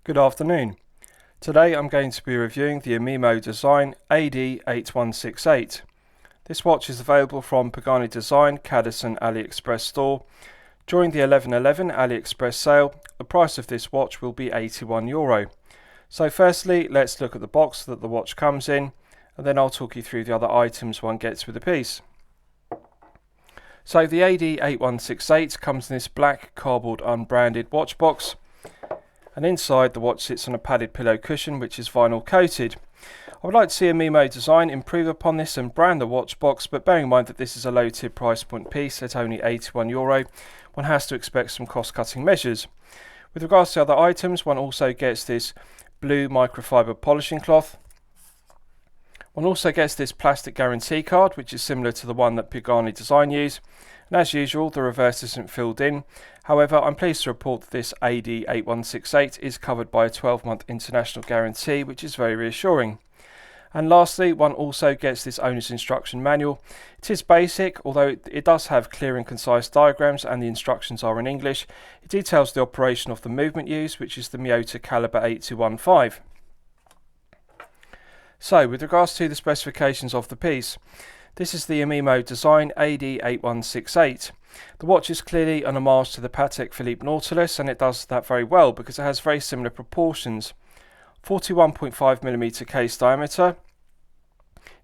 Good afternoon. Today I'm going to be reviewing the Amimo Design AD8168. This watch is available from Pagani Design, Cadison AliExpress store. During the 11/11 AliExpress sale, the price of this watch will be €81. So firstly, let's look at the box that the watch comes in, and then I'll talk you through the other items one gets with the piece. So the AD8168 comes in this black cardboard unbranded watch box, and inside the watch sits on a padded pillow cushion which is vinyl coated. I would like to see Amimo Design improve upon this and brand the watch box, but bearing in mind that this is a low tier price point piece at only €81, one has to expect some cost cutting measures. With regards to other items, one also gets this blue microfiber polishing cloth. One also gets this plastic guarantee card, which is similar to the one that Pagani Design use. And as usual, the reverse isn't filled in. However, I'm pleased to report that this AD8168 is covered by a 12-month international guarantee, which is very reassuring. And lastly, one also gets this owner's instruction manual. It is basic, although it does have clear and concise diagrams, and the instructions are in English. It details the operation of the movement used, which is the Miyota caliber 8215. So, with regards to the specifications of the piece, this is the Amimo Design AD8168. The watch is clearly an homage to the Patek Philippe Nautilus, and it does that very well because it has very similar proportions. 41.5mm case diameter.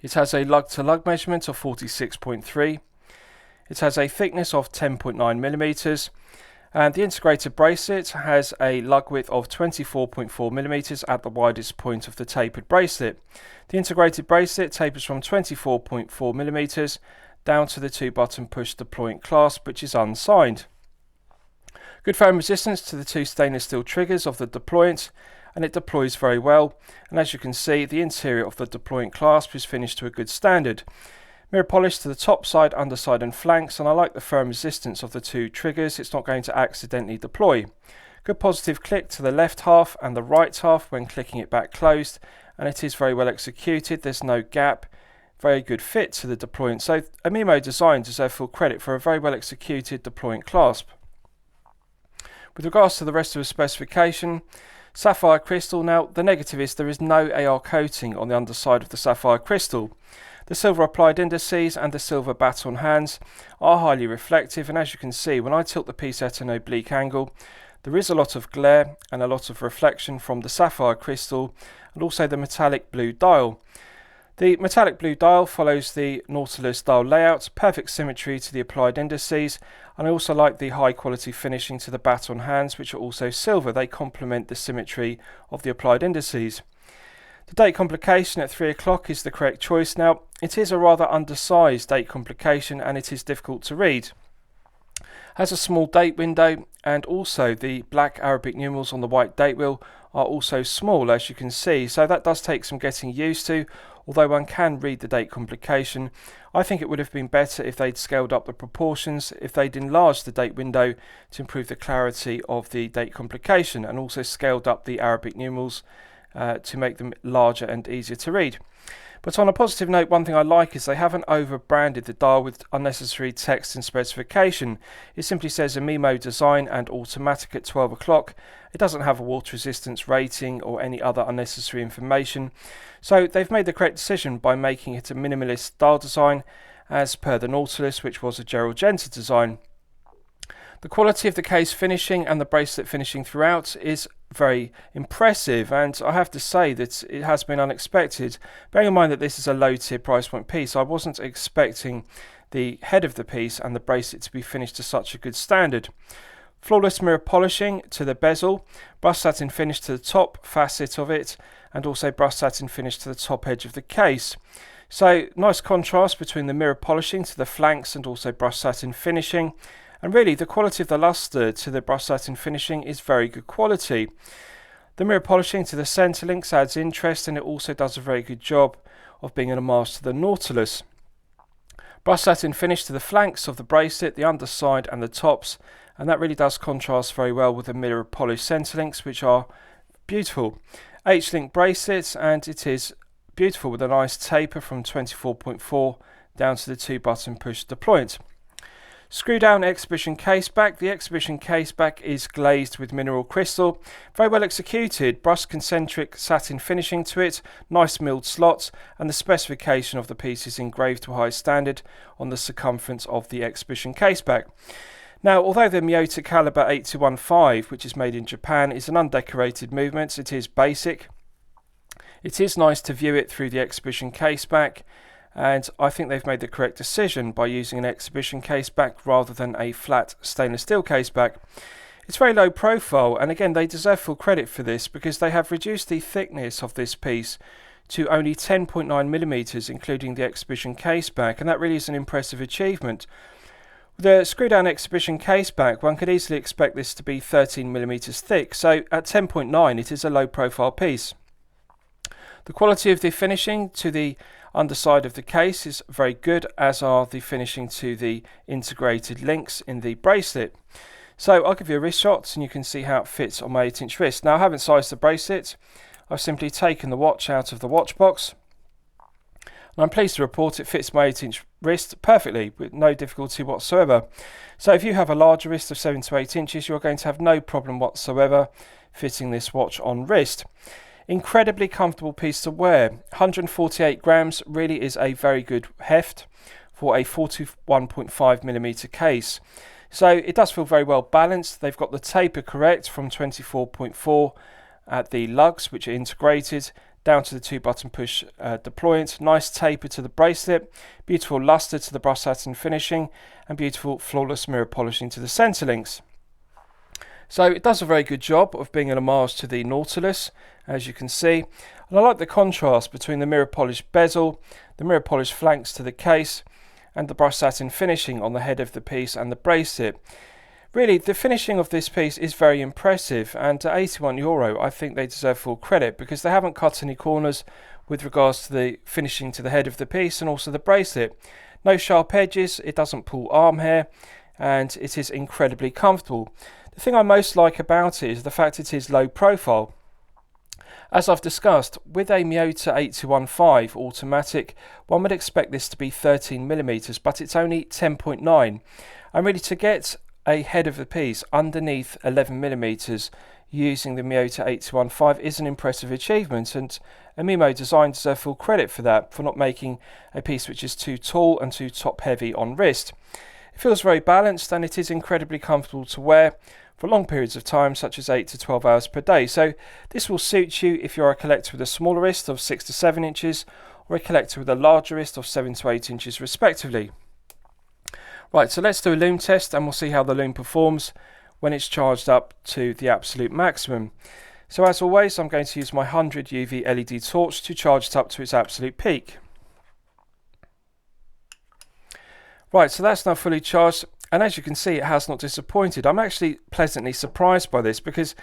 It has a lug-to-lug measurement of 46.3. It has a thickness of 10.9mm. And the integrated bracelet has a lug width of 24.4mm at the widest point of the tapered bracelet. The integrated bracelet tapers from 24.4mm down to the 2-button push deployant clasp, which is unsigned. Good foam resistance to the 2 stainless steel triggers of the deployant, and it deploys very well. And as you can see, the interior of the deployant clasp is finished to a good standard. Mirror polish to the top side, underside and flanks, and I like the firm resistance of the 2 triggers. It's not going to accidentally deploy. Good positive click to the left half and the right half when clicking it back closed, and it is very well executed. There's no gap. Very good fit to the deployant. So Amimo Design deserve full credit for a very well executed deployant clasp. With regards to the rest of the specification, sapphire crystal. Now the negative is there is no AR coating on the underside of the sapphire crystal. The silver applied indices and the silver baton hands are highly reflective, and as you can see, when I tilt the piece at an oblique angle, there is a lot of glare and a lot of reflection from the sapphire crystal and also the metallic blue dial. The metallic blue dial follows the Nautilus dial layout, perfect symmetry to the applied indices, and I also like the high quality finishing to the baton hands, which are also silver. They complement the symmetry of the applied indices. The date complication at 3 o'clock is the correct choice. Now, it is a rather undersized date complication and it is difficult to read. It has a small date window, and also the black Arabic numerals on the white date wheel are also small, as you can see, so that does take some getting used to. Although one can read the date complication, I think it would have been better if they'd scaled up the proportions, if they'd enlarged the date window to improve the clarity of the date complication, and also scaled up the Arabic numerals to make them larger and easier to read. But on a positive note, one thing I like is they haven't over-branded the dial with unnecessary text and specification. It simply says Amimo Design and automatic at 12 o'clock. It doesn't have a water resistance rating or any other unnecessary information. So they've made the correct decision by making it a minimalist dial design as per the Nautilus, which was a Gerald Genta design. The quality of the case finishing and the bracelet finishing throughout is very impressive, and I have to say that it has been unexpected. Bearing in mind that this is a low tier price point piece, I wasn't expecting the head of the piece and the bracelet to be finished to such a good standard. Flawless mirror polishing to the bezel, brushed satin finish to the top facet of it, and also brushed satin finish to the top edge of the case. So nice contrast between the mirror polishing to the flanks and also brushed satin finishing. And really, the quality of the luster to the brushed satin finishing is very good quality. The mirror polishing to the centre links adds interest, and it also does a very good job of being an homage to the Nautilus. Brushed satin finish to the flanks of the bracelet, the underside and the tops, and that really does contrast very well with the mirror polished centre links, which are beautiful. H-link bracelets, and it is beautiful with a nice taper from 24.4 down to the 2-button push deployant. Screw down exhibition case back. The exhibition case back is glazed with mineral crystal. Very well executed, brusque concentric satin finishing to it, nice milled slots, and the specification of the piece is engraved to a high standard on the circumference of the exhibition case back. Now, although the Miyota Caliber 8215, which is made in Japan, is an undecorated movement, it is basic. It is nice to view it through the exhibition case back, and I think they've made the correct decision by using an exhibition case back rather than a flat stainless steel case back. It's very low profile, and again they deserve full credit for this because they have reduced the thickness of this piece to only 10.9mm, including the exhibition case back, and that really is an impressive achievement. With a screw down exhibition case back, one could easily expect this to be 13mm thick, so at 10.9 it is a low profile piece. The quality of the finishing to the underside of the case is very good, as are the finishing to the integrated links in the bracelet. So I'll give you a wrist shot and you can see how it fits on my 8-inch wrist. Now I haven't sized the bracelet, I've simply taken the watch out of the watch box, and I'm pleased to report it fits my 8-inch wrist perfectly with no difficulty whatsoever. So if you have a larger wrist of 7 to 8 inches, you're going to have no problem whatsoever fitting this watch on wrist. Incredibly comfortable piece to wear. 148 grams really is a very good heft for a 41.5mm case. So it does feel very well balanced. They've got the taper correct from 24.4 at the lugs, which are integrated, down to the 2-button push deployant. Nice taper to the bracelet, beautiful luster to the brushed satin finishing, and beautiful flawless mirror polishing to the center links. So it does a very good job of being an homage to the Nautilus, as you can see. And I like the contrast between the mirror polished bezel, the mirror polished flanks to the case, and the brushed satin finishing on the head of the piece and the bracelet. Really, the finishing of this piece is very impressive, and at €81 I think they deserve full credit because they haven't cut any corners with regards to the finishing to the head of the piece and also the bracelet. No sharp edges, it doesn't pull arm hair, and it is incredibly comfortable. The thing I most like about it is the fact it is low profile. As I've discussed, with a Miyota 8215 automatic, one would expect this to be 13mm, but it's only 10.9. And really, to get a head of the piece underneath 11mm using the Miyota 8215 is an impressive achievement, and Amimo Design deserve full credit for that, for not making a piece which is too tall and too top heavy on wrist. It feels very balanced, and it is incredibly comfortable to wear for long periods of time, such as 8 to 12 hours per day. So this will suit you if you're a collector with a smaller wrist of 6 to 7 inches or a collector with a larger wrist of 7 to 8 inches respectively. Right, so let's do a lume test and we'll see how the lume performs when it's charged up to the absolute maximum. So as always, I'm going to use my 100 UV LED torch to charge it up to its absolute peak. Right, so that's now fully charged, and as you can see, it has not disappointed. I'm actually pleasantly surprised by this because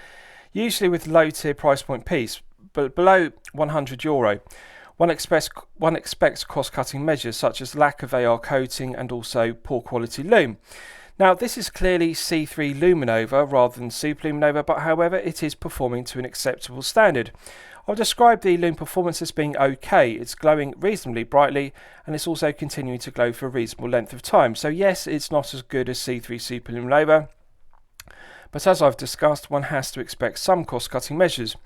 usually with low tier price point piece, but below €100, one expects cost-cutting measures such as lack of AR coating and also poor quality lume. Now this is clearly C3 Luminova rather than Super Luminova, but however it is performing to an acceptable standard. I'll describe the lume performance as being okay. It's glowing reasonably brightly, and it's also continuing to glow for a reasonable length of time. So yes, it's not as good as C3 Super Luminova, but as I've discussed, one has to expect some cost-cutting measures.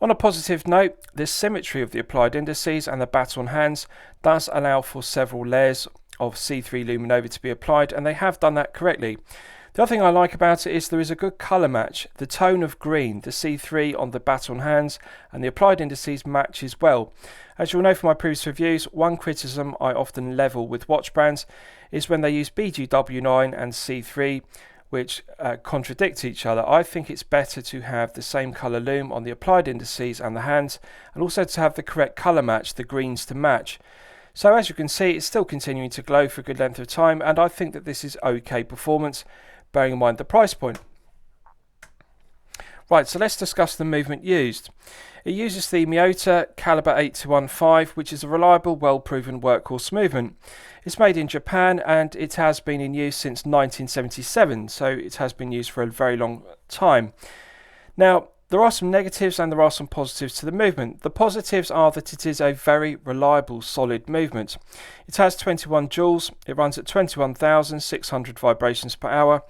On a positive note, the symmetry of the applied indices and the baton hands does allow for several layers of C3 Luminova to be applied, and they have done that correctly. The other thing I like about it is there is a good colour match. The tone of green, the C3 on the baton hands and the applied indices matches well. As you'll know from my previous reviews, one criticism I often level with watch brands is when they use BGW9 and C3, which contradict each other. I think it's better to have the same colour lume on the applied indices and the hands, and also to have the correct colour match, the greens to match. So as you can see, it's still continuing to glow for a good length of time, and I think that this is okay performance, bearing in mind the price point. Right, so let's discuss the movement used. It uses the Miyota Caliber 8215, which is a reliable, well-proven workhorse movement. It's made in Japan and it has been in use since 1977, so it has been used for a very long time. Now, there are some negatives and there are some positives to the movement. The positives are that it is a very reliable, solid movement. It has 21 joules, it runs at 21,600 vibrations per hour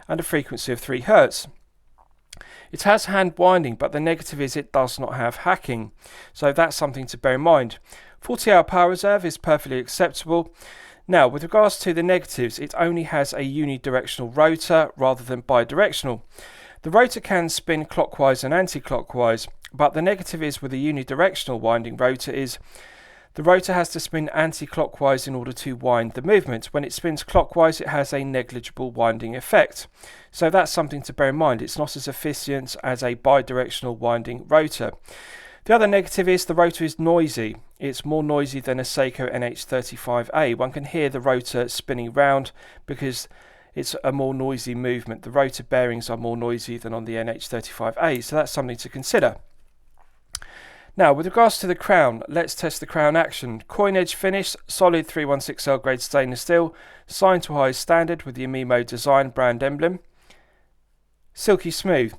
and a frequency of 3 Hz. It has hand winding, but the negative is it does not have hacking, so that's something to bear in mind. 40-hour power reserve is perfectly acceptable. Now, with regards to the negatives, it only has a unidirectional rotor rather than bidirectional. The rotor can spin clockwise and anti-clockwise, but the negative is with a unidirectional winding rotor is the rotor has to spin anti-clockwise in order to wind the movement. When it spins clockwise, it has a negligible winding effect. So that's something to bear in mind. It's not as efficient as a bidirectional winding rotor. The other negative is the rotor is noisy. It's more noisy than a Seiko NH35A. One can hear the rotor spinning round because it's a more noisy movement. The rotor bearings are more noisy than on the NH35A, so that's something to consider. Now, with regards to the crown, let's test the crown action. Coin edge finish, solid 316L grade stainless steel, signed to high standard with the Amimo Design brand emblem. Silky smooth.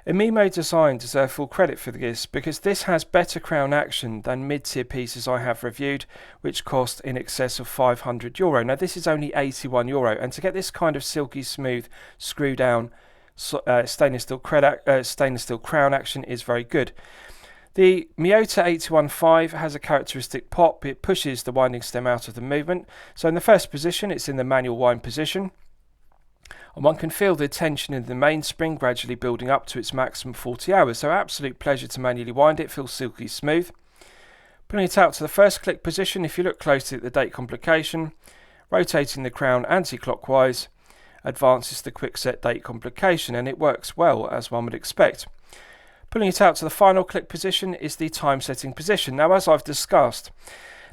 Amimo Design deserve full credit for this because this has better crown action than mid-tier pieces I have reviewed, which cost in excess of €500. Now this is only €81, and to get this kind of silky smooth screw down stainless steel crown action is very good. The Miyota 815 has a characteristic pop. It pushes the winding stem out of the movement. So in the first position, it's in the manual wind position. And one can feel the tension in the mainspring gradually building up to its maximum 40 hours. So absolute pleasure to manually wind it, feels silky smooth. Putting it out to the first click position, if you look closely at the date complication, rotating the crown anti-clockwise advances the quickset date complication, and it works well as one would expect. Pulling it out to the final click position is the time setting position. Now, as I've discussed,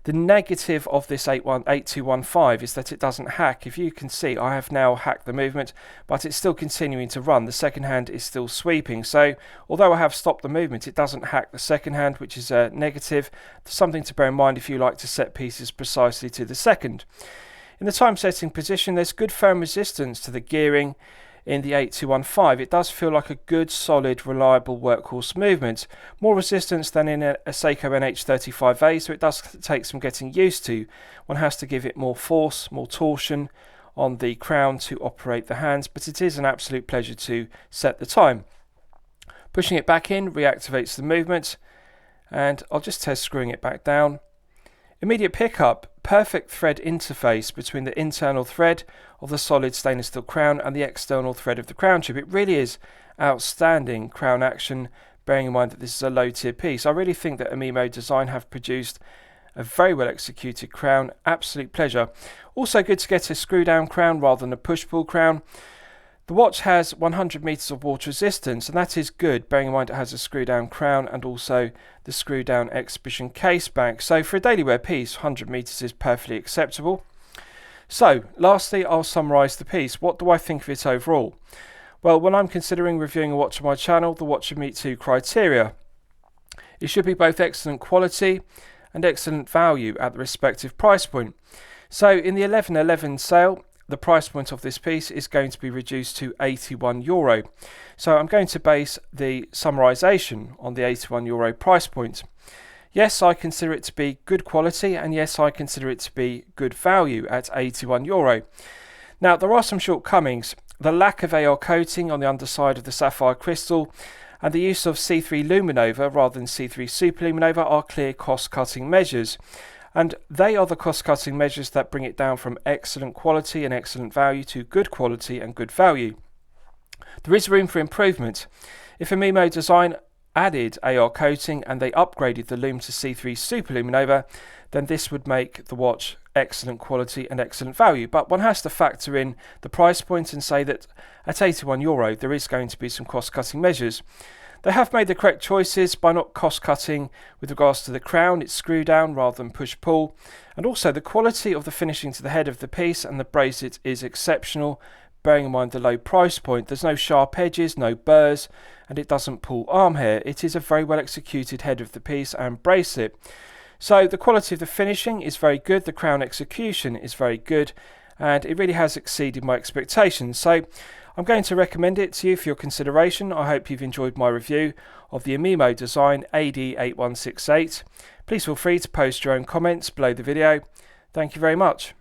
the negative of this 8215 is that it doesn't hack. If you can see, I have now hacked the movement, but it's still continuing to run. The second hand is still sweeping. So although I have stopped the movement, it doesn't hack the second hand, which is a negative. Something to bear in mind if you like to set pieces precisely to the second. In the time setting position, there's good firm resistance to the gearing. In the 8215, it does feel like a good, solid, reliable workhorse movement. More resistance than in a Seiko NH35A, so it does take some getting used to. One has to give it more force, more torsion on the crown to operate the hands, but it is an absolute pleasure to set the time. Pushing it back in reactivates the movement, and I'll just test screwing it back down. Immediate pickup, perfect thread interface between the internal thread of the solid stainless steel crown and the external thread of the crown tube. It really is outstanding crown action, bearing in mind that this is a low tier piece. I really think that Amimo Design have produced a very well executed crown, absolute pleasure. Also good to get a screw down crown rather than a push pull crown. The watch has 100 meters of water resistance, and that is good, bearing in mind it has a screw down crown and also the screw down exhibition case back. So for a daily wear piece, 100 meters is perfectly acceptable. So lastly, I'll summarize the piece. What do I think of it overall? Well, when I'm considering reviewing a watch on my channel, the watch should meet 2 criteria. It should be both excellent quality and excellent value at the respective price point. So in the 11/11 sale, the price point of this piece is going to be reduced to €81. So I'm going to base the summarization on the €81 price point. Yes, I consider it to be good quality, and yes, I consider it to be good value at €81. Now, there are some shortcomings. The lack of AR coating on the underside of the sapphire crystal and the use of C3 Luminova rather than C3 Superluminova are clear cost-cutting measures. And they are the cost-cutting measures that bring it down from excellent quality and excellent value to good quality and good value. There is room for improvement. If Amimo Design added AR coating and they upgraded the lume to C3 Superluminova, then this would make the watch excellent quality and excellent value. But one has to factor in the price point and say that at €81 there is going to be some cost-cutting measures. They have made the correct choices by not cost-cutting with regards to the crown. It's screw down rather than push-pull. And also the quality of the finishing to the head of the piece and the bracelet is exceptional, bearing in mind the low price point. There's no sharp edges, no burrs, and it doesn't pull arm hair. It is a very well executed head of the piece and bracelet. So the quality of the finishing is very good. The crown execution is very good, and it really has exceeded my expectations. So I'm going to recommend it to you for your consideration. I hope you've enjoyed my review of the Amemo Design AD8168. Please feel free to post your own comments below the video. Thank you very much.